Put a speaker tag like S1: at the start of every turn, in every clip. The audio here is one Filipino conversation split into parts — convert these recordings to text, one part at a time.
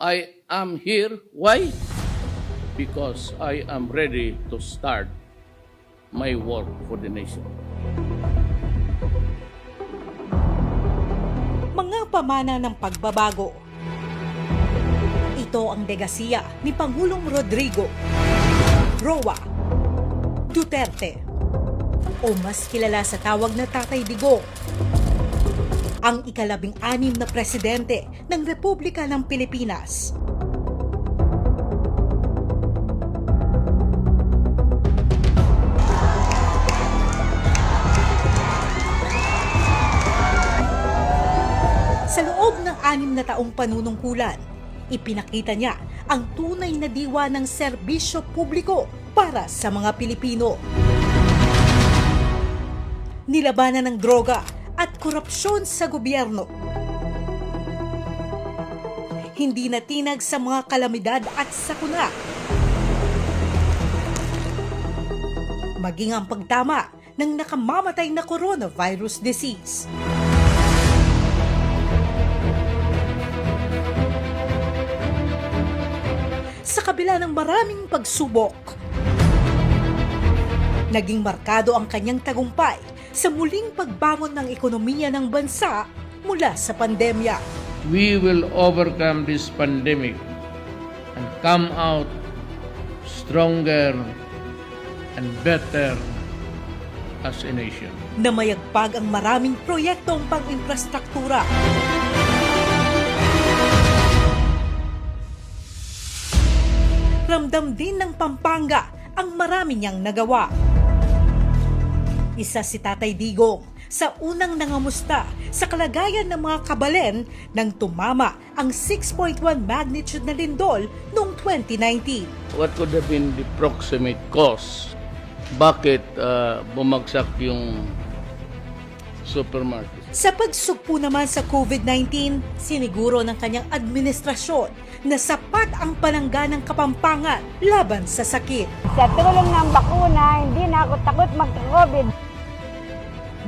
S1: I am here. Why? Because I am ready to start my work for the nation.
S2: Mga pamana ng pagbabago. Ito ang legasiya ni Pangulong Rodrigo Roa Duterte, o mas kilala sa tawag na Tatay Digong, ang ika-16 na presidente ng Republika ng Pilipinas. Sa loob ng 6 na taong panunungkulan, ipinakita niya ang tunay na diwa ng serbisyo publiko para sa mga Pilipino. Nilabanan ng droga at korupsyon sa gobyerno. Hindi natinag sa mga kalamidad at sakuna. Maging ang pagtama ng nakamamatay na coronavirus disease. Sa kabila ng maraming pagsubok, naging markado ang kanyang tagumpay sa muling pagbangon ng ekonomiya ng bansa mula sa pandemya.
S1: We will overcome this pandemic and come out stronger and better as a nation.
S2: Namayagpag ang maraming proyektong pang-infrastruktura. Ramdam din ng Pampanga ang marami niyang nagawa. Isa si Tatay Digong sa unang nangamusta sa kalagayan ng mga kabalen nang tumama ang 6.1 magnitude na lindol noong 2019.
S1: What could have been the proximate cause? Bakit bumagsak yung supermarket?
S2: Sa pagsugpo naman sa COVID-19, siniguro ng kanyang administrasyon na sapat ang panangga ng Kapampangan laban sa sakit.
S3: Sa tulong ng bakuna, hindi na ako takot magka-COVID.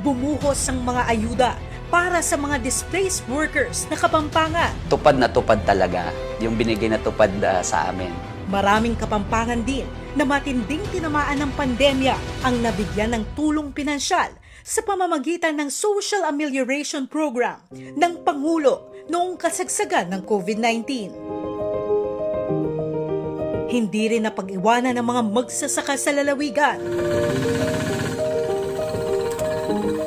S2: Bumuhos ang mga ayuda para sa mga displaced workers na Kapampangan.
S4: Tupad na tupad talaga yung binigay na tupad sa amin.
S2: Maraming Kapampangan din na matinding tinamaan ng pandemya ang nabigyan ng tulong pinansyal sa pamamagitan ng Social Amelioration Program ng Pangulo noong kasagsagan ng COVID-19. Hindi rin napag-iwanan ng mga magsasaka sa lalawigan.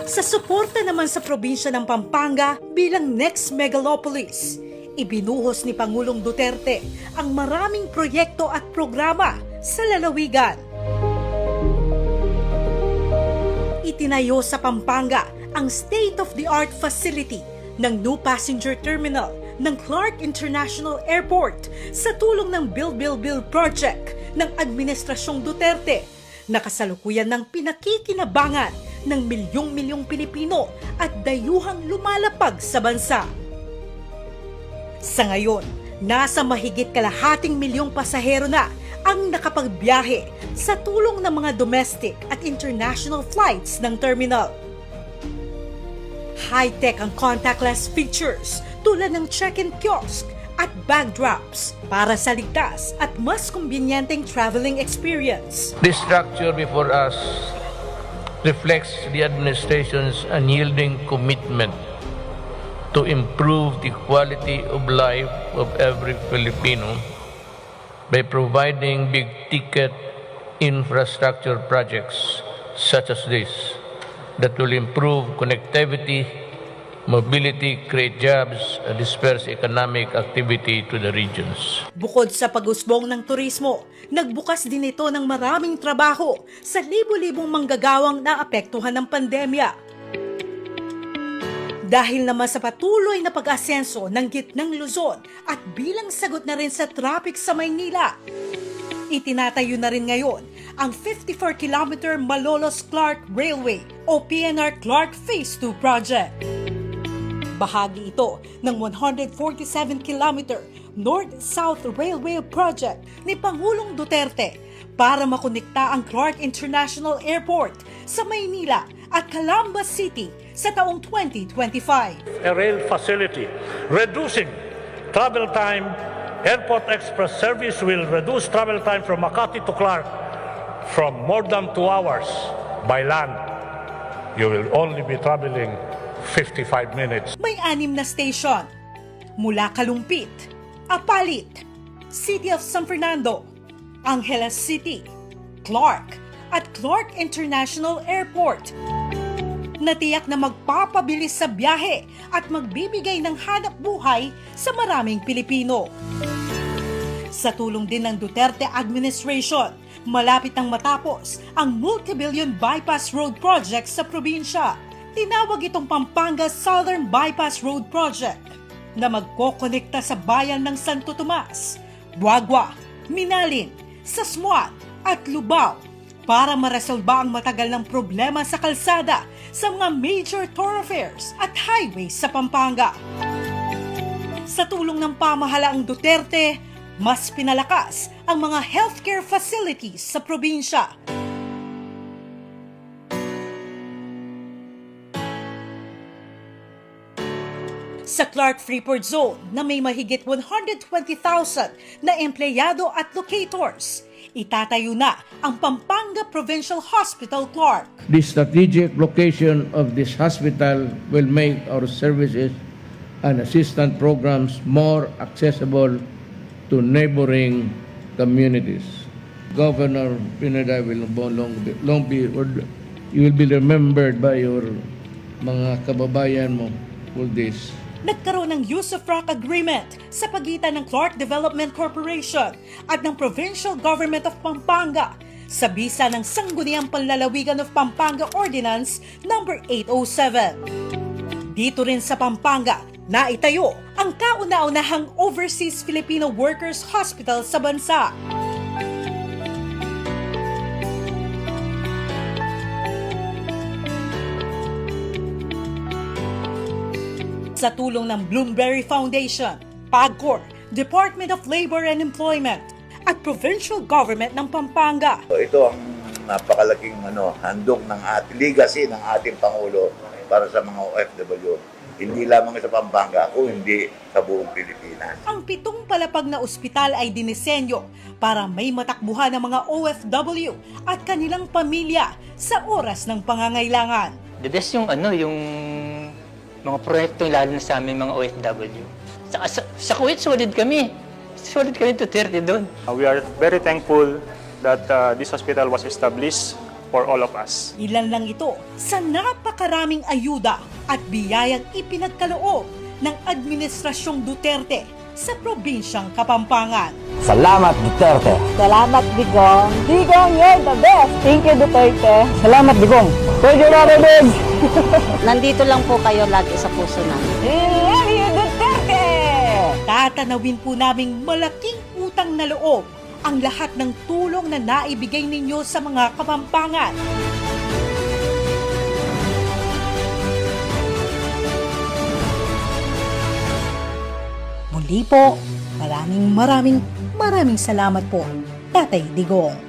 S2: Sa suporta naman sa probinsya ng Pampanga bilang next megalopolis, ibinuhos ni Pangulong Duterte ang maraming proyekto at programa sa lalawigan. Itinayo sa Pampanga ang state-of-the-art facility ng new passenger terminal ng Clark International Airport sa tulong ng Build Project ng Administrasyong Duterte na kasalukuyan ng pinakikinabangan ng milyong-milyong Pilipino at dayuhang lumalapag sa bansa. Sa ngayon, nasa mahigit 250 milyong pasahero na ang nakapagbiyahe sa tulong ng mga domestic at international flights ng terminal. High-tech ang contactless features tulad ng check-in kiosk at bag drops para sa ligtas at mas kumbinyenteng traveling experience.
S5: The structure before us reflects the administration's unyielding commitment to improve the quality of life of every Filipino by providing big-ticket infrastructure projects such as this that will improve connectivity, mobility, create jobs, and disperse economic activity to the regions.
S2: Bukod sa pag-usbong ng turismo, nagbukas din ito ng maraming trabaho sa libo-libong manggagawang naapektuhan ng pandemya. Dahil naman sa patuloy na pag-asenso ng gitnang Luzon at bilang sagot na rin sa traffic sa Maynila, itinatayo na rin ngayon ang 54-kilometer Malolos-Clark Railway o PNR Clark Phase 2 project. Bahagi ito ng 147-kilometer North-South Railway project ni Pangulong Duterte para makonekta ang Clark International Airport sa Maynila at Calamba City sa taong 2025.
S6: A rail facility, reducing travel time Airport Express service will reduce travel time from Makati to Clark from more than 2 hours by land. You will only be traveling 55 minutes.
S2: May 6 na station mula Kalumpit, Apalit, City of San Fernando, Angeles City, Clark at Clark International Airport. Natiyak na magpapabilis sa biyahe at magbibigay ng hanap buhay sa maraming Pilipino. Sa tulong din ng Duterte administration, malapit nang matapos ang multi-billion bypass road project sa probinsya. Tinawag itong Pampanga Southern Bypass Road Project na magkokonekta sa bayan ng Santo Tomas, Buagua, Minalin, Sasmuan at Lubao para maresolba ang matagal ng problema sa kalsada sa mga major thoroughfares at highways sa Pampanga. Sa tulong ng pamahalaang Duterte, mas pinalakas ang mga healthcare facilities sa probinsya. Sa Clark Freeport Zone na may mahigit 120,000 na empleyado at locators, itatayo na ang Pampanga Provincial Hospital Clark.
S1: The strategic location of this hospital will make our services and assistance programs more accessible to neighboring communities. Governor Pineda will you will be remembered by your mga kababayan mo for this.
S2: Nagkaroon ng use of rock agreement sa pagitan ng Clark Development Corporation at ng Provincial Government of Pampanga sa bisa ng Sangguniang Panlalawigan of Pampanga Ordinance No. 807. Dito rin sa Pampanga, naitayo ang kauna-unahang Overseas Filipino Workers Hospital sa bansa. Sa tulong ng Bloomberry Foundation, PAGCOR, Department of Labor and Employment, at Provincial Government ng Pampanga.
S7: Ito ang napakalaking handog ng legacy ng ating Pangulo para sa mga OFW. Hindi lamang sa Pampanga, kundi sa buong Pilipinas.
S2: Ang 7 palapag na ospital ay dinisenyo para may matakbuhan ng mga OFW at kanilang pamilya sa oras ng pangangailangan.
S8: The best yung mga proyektong lalo na sa aming mga OFW. Sa Kuwait, solid kami. Solid kami to 30 doon.
S9: We are very thankful that this hospital was established for all of us.
S2: Ilan lang ito sa napakaraming ayuda at biyayang ipinagkaloob ng Administrasyong Duterte sa probinsyang Kapampangan.
S4: Salamat, Duterte!
S3: Salamat, Digong. Digong, you're the best. Thank you, Duterte.
S4: Salamat, Digong! Thank you, Robert!
S10: Nandito lang po kayo lagi sa puso namin.
S3: We love you, Duterte!
S2: Tatanawin po naming malaking utang na loob ang lahat ng tulong na naibigay ninyo sa mga Kapampangan. Muli po, maraming salamat po, Tatay Digong.